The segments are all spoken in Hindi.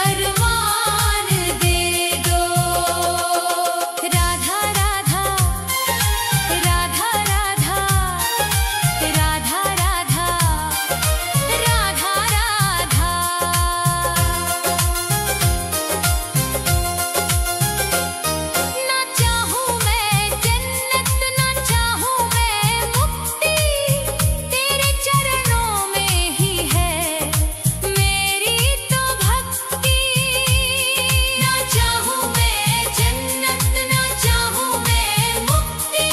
अरमान दे दो। राधा राधा राधा राधा राधा राधा राधा राधा। ना चाहूं मैं जन्नत ना चाहूं मैं मुक्ति, तेरे चरणों में ही है मेरी तो भक्ति। ना चाहूं मैं जन्नत ना चाहूं मैं मुक्ति,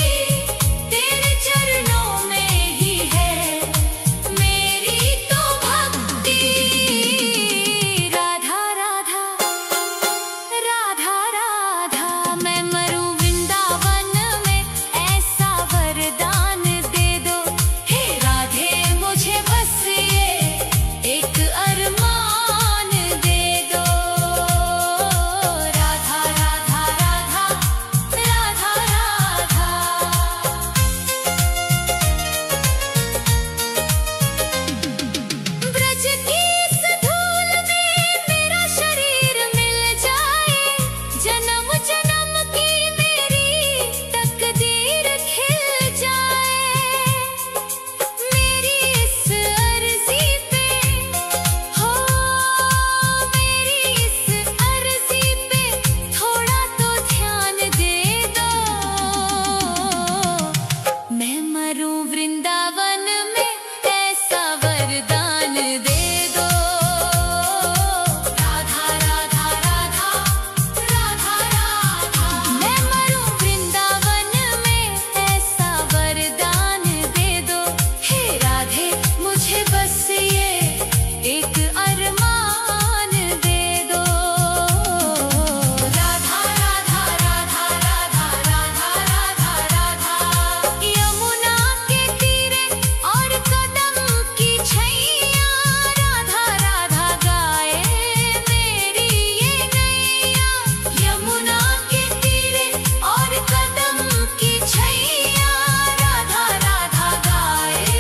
तेरे चरणों में ही है मेरी तो भक्ति। राधा राधा राधा राधा। मैं मरूं वृंदावन में ऐसा वरदान दे दो। हे राधे मुझे बस ये एक अरमान दे दो। राधा राधा राधा राधा राधा। ब्रज की इस धूल में मेरा शरीर मिल जाए, जन्म जन्म की मेरी तकदीर खिल जाए। मेरी इस अर्जी पे हो मेरी इस अर्जी पे थोड़ा तो ध्यान दे दो। मैं मरूं वृंदावन में ऐसा वरदान दे दो। राधा राधा राधा राधा राधा। मैं मरूं वृंदावन में ऐसा वरदान दे दो। हे राधे मुझे बस ये एक अरमान दे दो। राधा राधा राधा राधा राधा राधा राधा। यमुना के तीरे और कदम की छैया, राधा राधा गाए मेरी ये नैया। यमुना के तीरे और कदम की छैया, राधा राधा गाए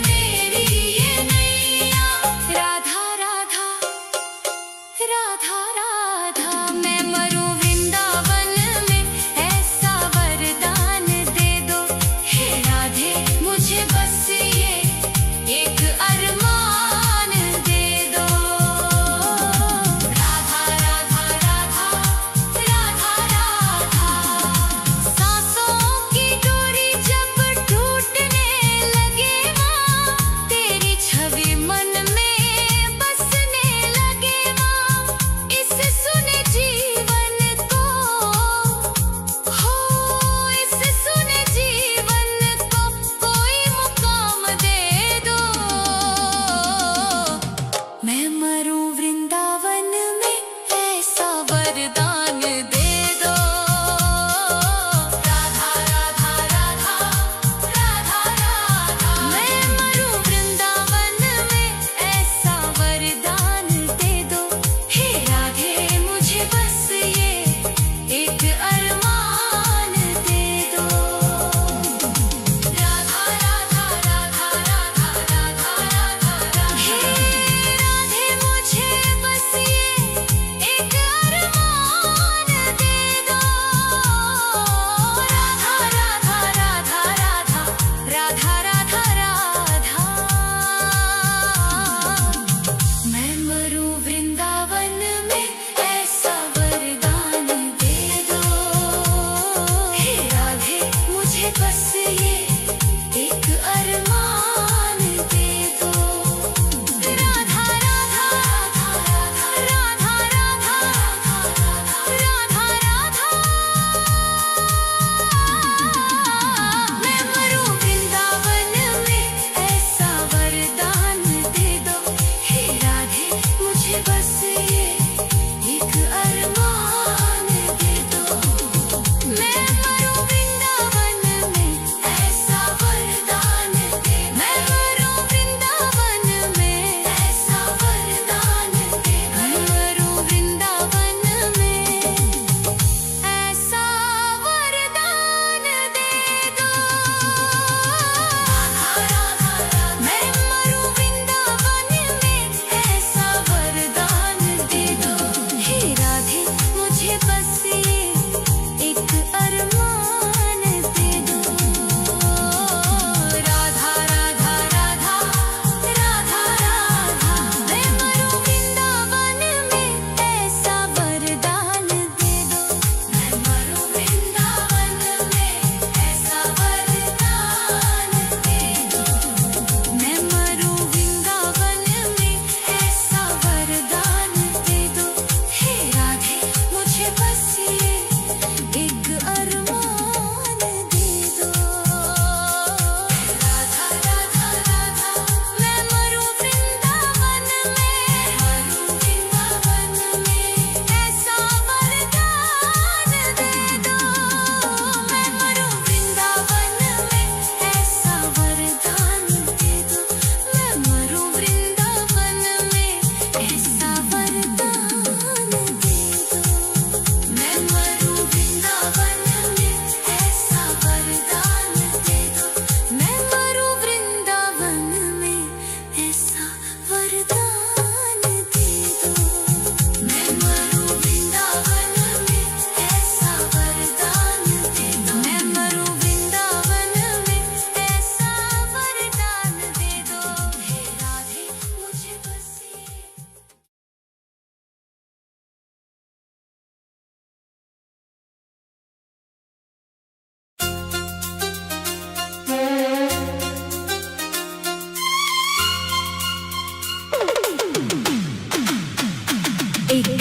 मेरी ये नैया। राधा राधा राधा राधा। मैं मरूं वृंदावन में ऐसा वरदान दे दो। हे राधे मुझे बस ये एक अरमान दे दो। राधा राधा राधा राधा राधा। सांसों की डोरी जब टूटने लगे माँ, तेरी छवि मन में बसने लगे माँ। इस सुने जीवन को हो इस सुने जीवन को कोई मुकाम दे दो। मैं मरूं वृंदावन में ऐसा वरदान दे दो। राधा राधा राधा राधा राधा। मैं मरूं वृंदावन में ऐसा वरदान दे दो। हे राधे मुझे बस ये एक अरमान दे दो। राधा राधा राधा राधा राधा राधा। हे राधे मुझे बस ये एक अरमान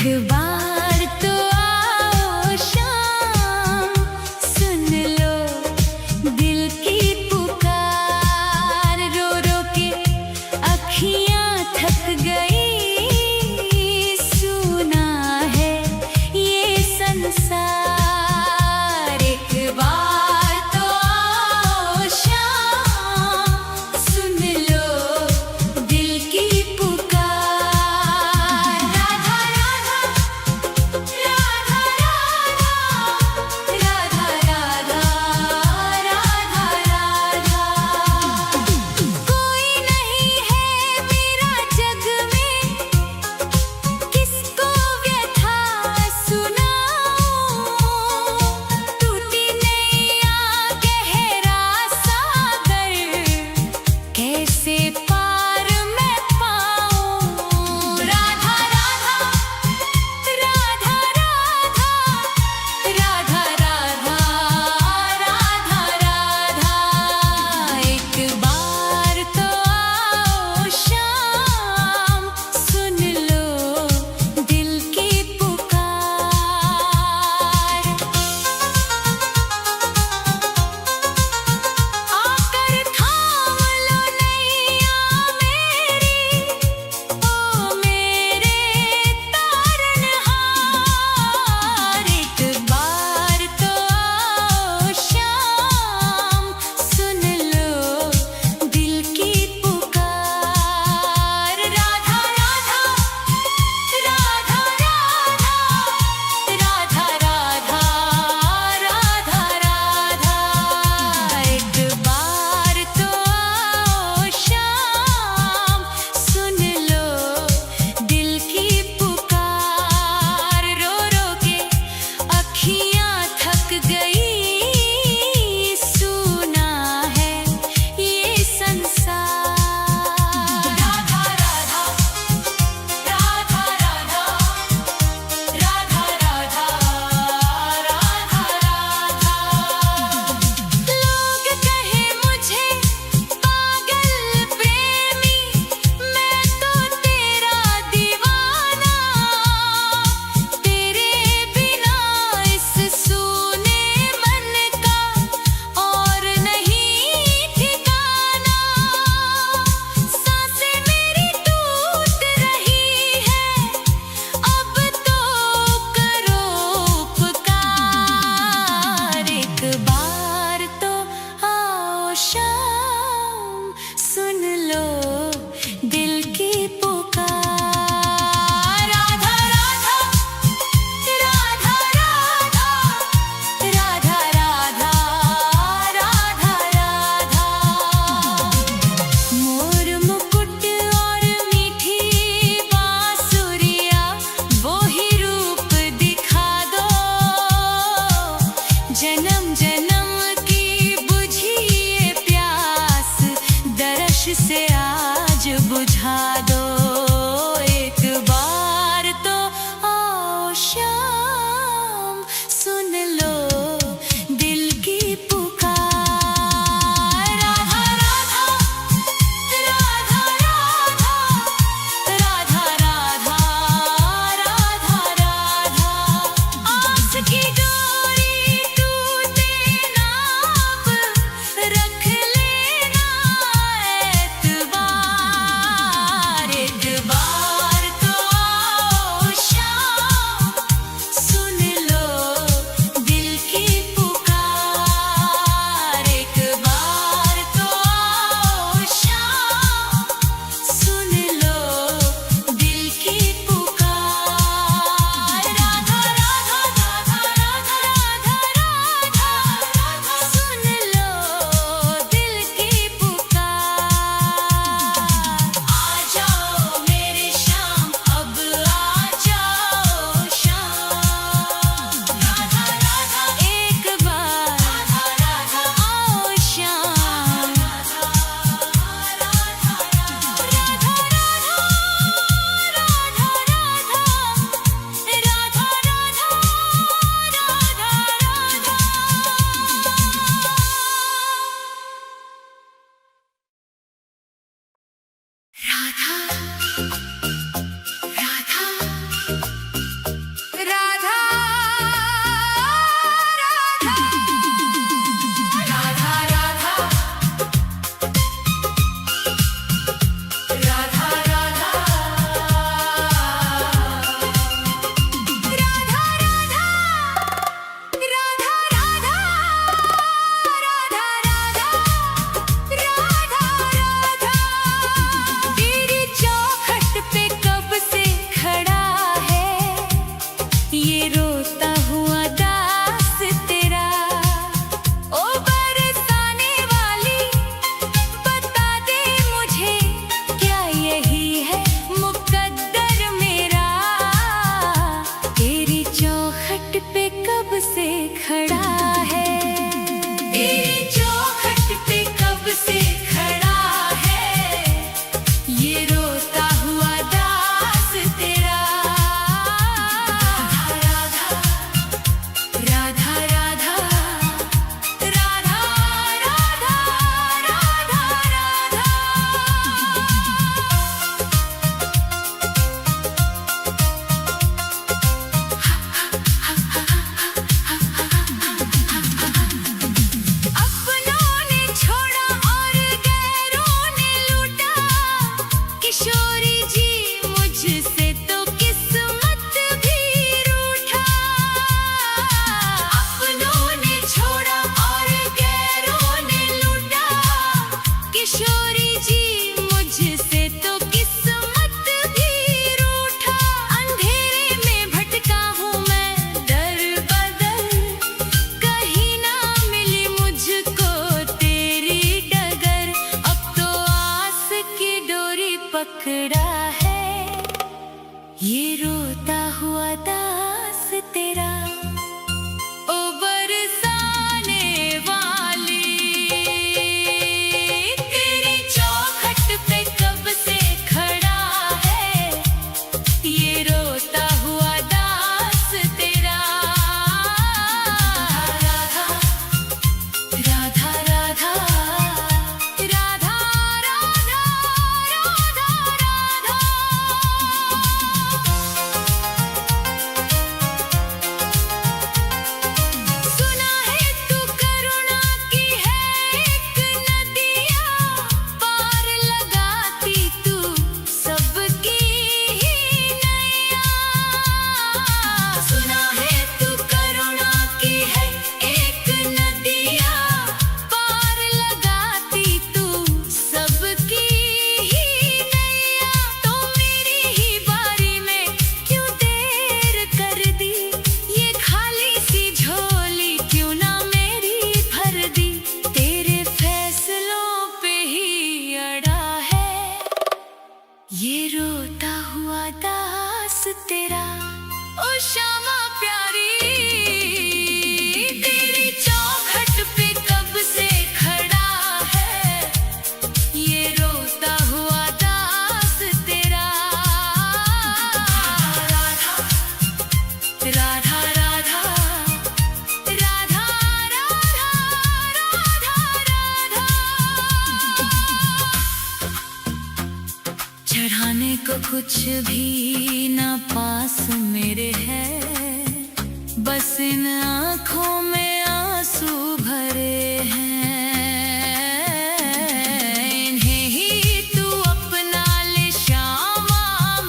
एक बार तो आओ शाम, सुन लो दिल की पुकार। रो रो के अखियां थक गई, सुना है ये संसार। एक बार तो आओ शाम, सुन लो दिल की पुकार। राधा राधा ये रोता हुआ दास तेरा। ओ बरसाने वाली बता दे मुझे, क्या यही है मुकद्दर मेरा? तेरी चौखट पे कब से खड़ा है, तेरी चौखट पे कब से खड़ा है, ये रोता हुआ दास तेरा। राधा राधा राधा राधा राधा राधा राधा। अपनों ने छोड़ा और गैरों ने लूटा, किशोरी जी मुझसे तो किस्मत भी रूठा। अपनों ने छोड़ा और गैरों ने लूटा, किशोरी जी मुझसे तो किस्मत भी रूठा। अंधेरे में भटका हूँ मैं दर बदर, कहीं ना मिली मुझको तेरी डगर। अब तो आस की डोरी पकड़ा है, ये रोता हुआ दास तेरा। ओ बरसाने वाली तेरी चौखट पे कब से खड़ा है, ये रोता हुआ दास तेरा। राधा राधा राधा राधा राधा राधा राधा। सुना है तू करुणा की है एक नदिया, पार लगाती तू सबकी ही नैया। सुना है तू करुणा की है एक नदिया, पार लगाती तू सबकी ही नैया। तो मेरी ही बारी में क्यों देर कर दी, ये खाली सी झोली क्यों ना मेरी भर दी। तेरे फैसलों पे ही अड़ा है, ये रोता हुआ दास तेरा। ओ श्यामा प्यारी तेरी चौखट पे कब से खड़ा है, ये रोता हुआ दास तेरा। राधा राधा राधा राधा राधा राधा। चढ़ाने को कुछ भी ना पास मेरे है, बस इन आँखों में आंसू भरे हैं। इन्हें ही तू अपना ले श्यामा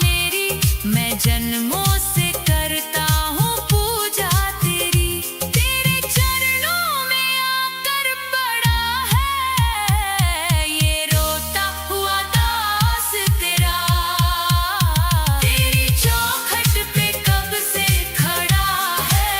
मेरी, मैं जन्मों से करता हूँ पूजा तेरी। तेरे चरणों में आकर पड़ा है, ये रोता हुआ दास तेरा। तेरी चौखट पे कब से खड़ा है,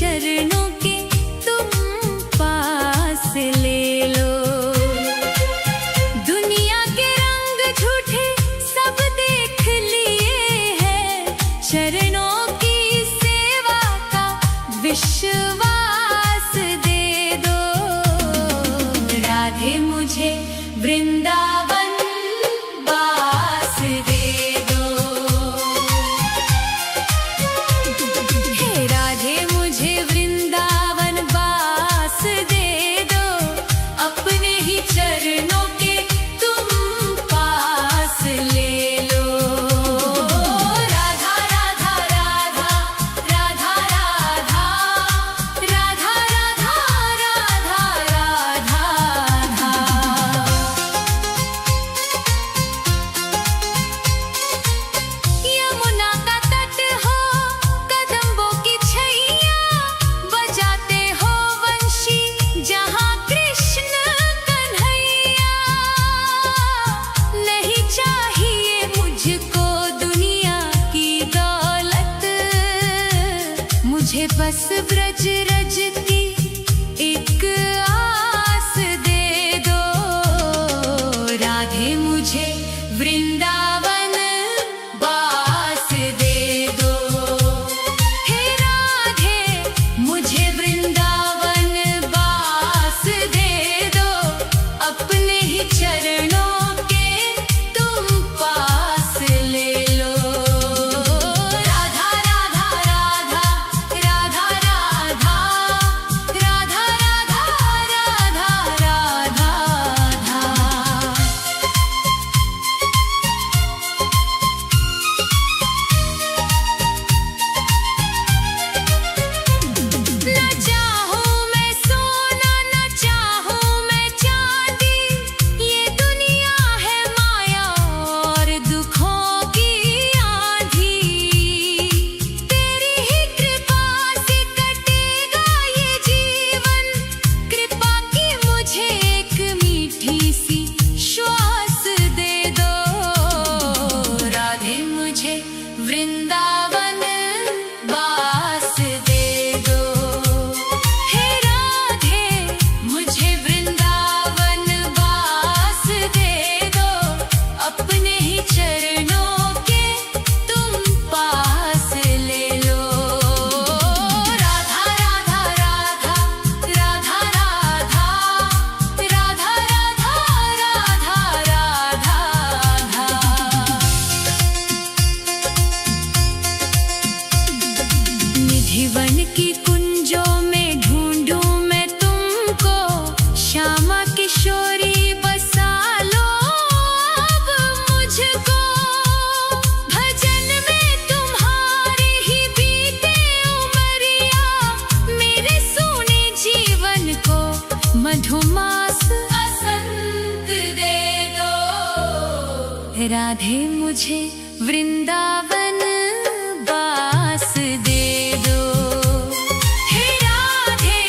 चरणों के तुम पास ले लो। दुनिया के रंग झूठे सब देख लिए हैं, चरणों की सेवा का विश्वास दे दो। राधे मुझे वृंदावन वास दे दो। हे राधे मुझे वृंदावन वास दे दो, अपने ही चरणों के तुम पास ले लो। राधा राधा राधा राधा राधा राधा राधा राधा राधा राधा। यमुना का तट हो, कदम्बों की छैया, बजाते हो वंशी जहाँ कृष्ण कन्हैया। नहीं चाहिए मुझको दुनिया की दौलत, मुझे बस ब्रज रज की एक आस दे दो। राधे मुझे वृंदावन वास दे दो। हे राधे मुझे वृंदावन वास दे दो, अपने ही चरणों के तुम पास ले लो। राधा राधा राधा राधा राधा राधा राधा राधा राधा राधा। न चाहूं मैं सोना, न चाहूं मैं चांदी, ये दुनिया है माया और दुखों की आंधी। तेरी ही कृपा से कटेगा ये जीवन, कृपा की मुझे एक मीठी सी श्वास दे दो। राधे मुझे वृंदावन वास दे दो। हे राधे मुझे वृंदावन वास दे दो, अपने ही चरणों के तुम पास ले लो। राधा राधा राधा राधा राधा राधा राधा राधा राधा राधा। निधिवन की कुंजों में ढूंढूं मैं तुमको, श्यामा किशोरी बसा लो अब मुझको। भजन में तुम्हारे ही बीते उमरिया, मेरे सोने जीवन को मधुमास बसंत दे दो। राधे मुझे वृंदावन वास दे दो। हे राधे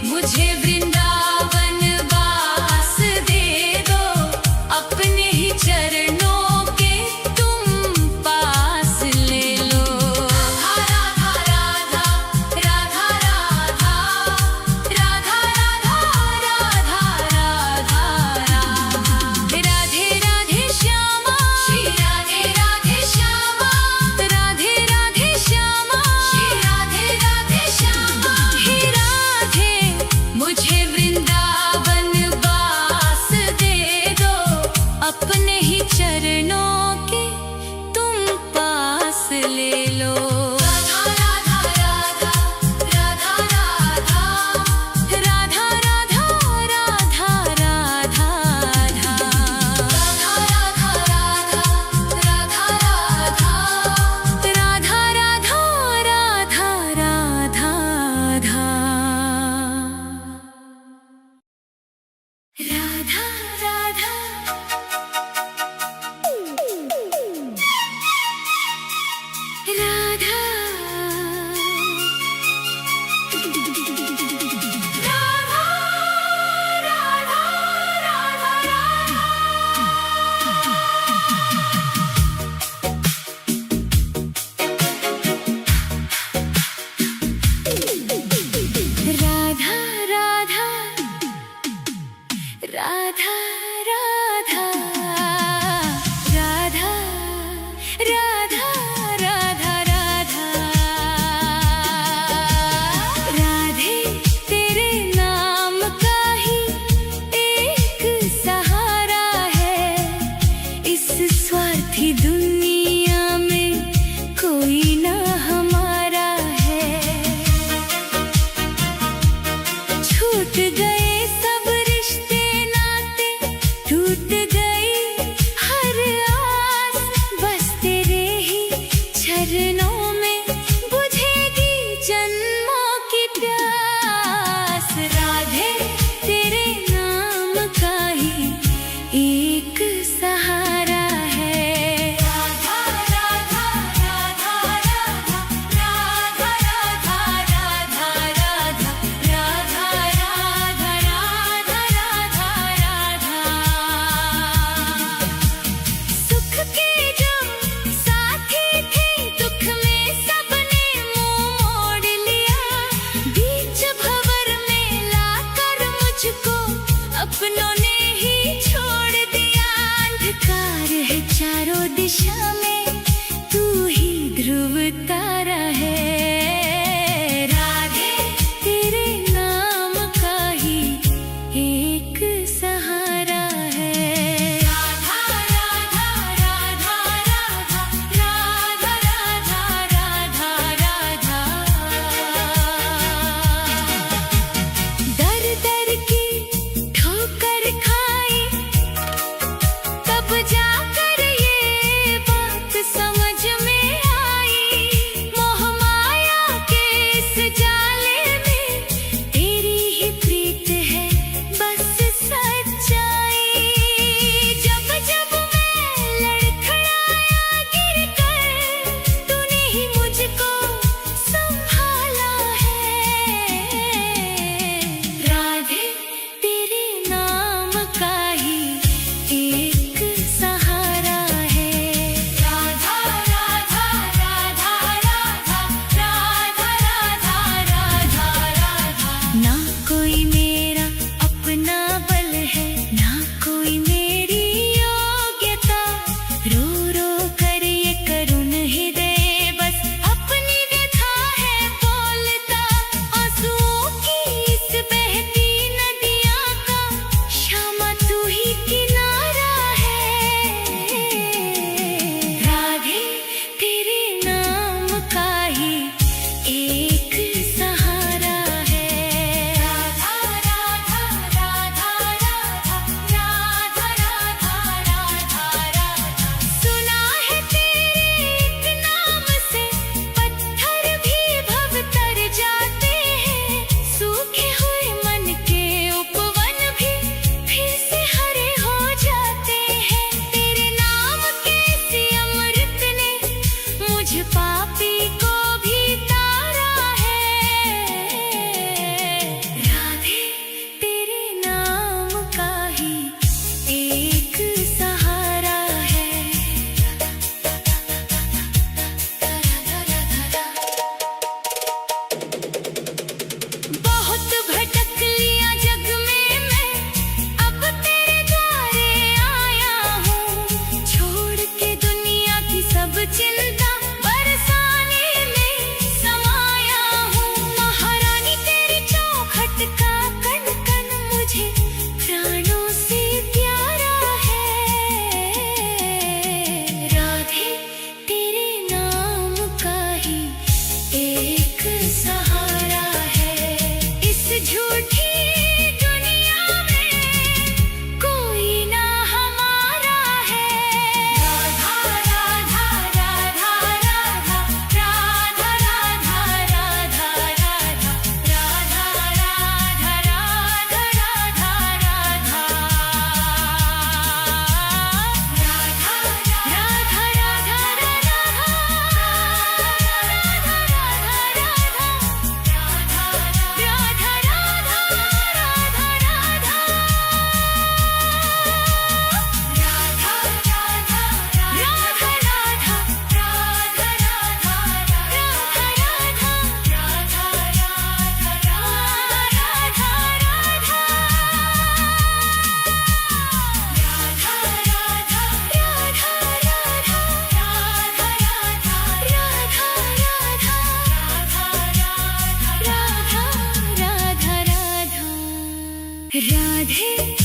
मुझे वृंदावन वास दे दो, अपने ही चरणों के तुम पास ले लो। राधा राधा राधा राधा राधा राधा राधा राधा राधा। राधे राधे श्यामा, श्री राधे राधे श्यामा, राधा राधा राधा राधा राधा राधा राधे तेरे नाम का ही एक सहारा है इस स्वार्थी दुनिया में कोई ना हमारा है छूट गए सब रिश्ते नाते टूट गई हर आस बस तेरे ही चरणों में बुझेगी जन्मों की प्यास राधे तेरे नाम का ही एक सहारा है राधा राधा राधा राधा राधा राधा राधा राधा राधा राधे